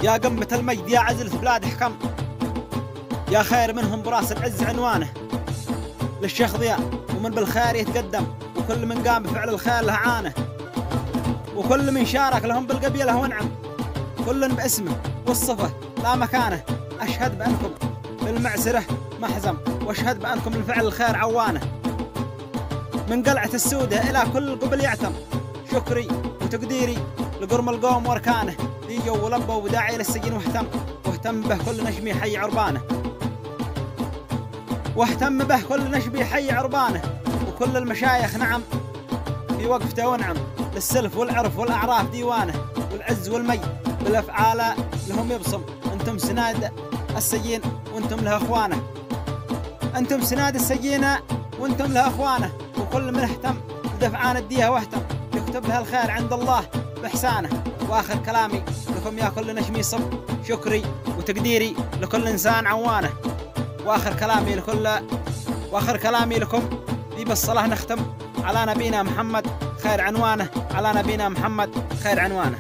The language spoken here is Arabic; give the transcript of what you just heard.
يا قمة المجد يا عزلة بلاد حكم، يا خير منهم براس العز عنوانه. للشيخ ضياء ومن بالخير يتقدم، وكل من قام بفعل الخير له عانه، وكل من شارك لهم بالقبيلة وانعم، كل باسمه والصفة لا مكانه. أشهد بأنكم بالمعسرة محزم، وأشهد بأنكم لفعل الخير عوانه. من قلعة السودة إلى كل قبل يعتم، شكري وتقديري لقرم القوم واركانه. ديجوا ولبوا وداعي للسجن واهتم به كل نشمي حي عربانه، واهتم به كل نشبي حي عربانه. وكل المشايخ نعم في وقفته ونعم، للسلف والعرف والأعراف ديوانه. والعز والمي بالأفعال لهم يبصم، أنتم سناد السجين وأنتم له أخوانه، أنتم سناد السجين وأنتم له أخوانه. وكل من اهتم بدفعان الديها واهتم، يكتب له الخير عند الله بإحسانه. وآخر كلامي لكم يا كل نشمي صب، شكري وتقديري لكل إنسان عوانه. وآخر كلامي لكم في بالصلاة نختم على نبينا محمد خير عنوانه، على نبينا محمد خير عنوانه.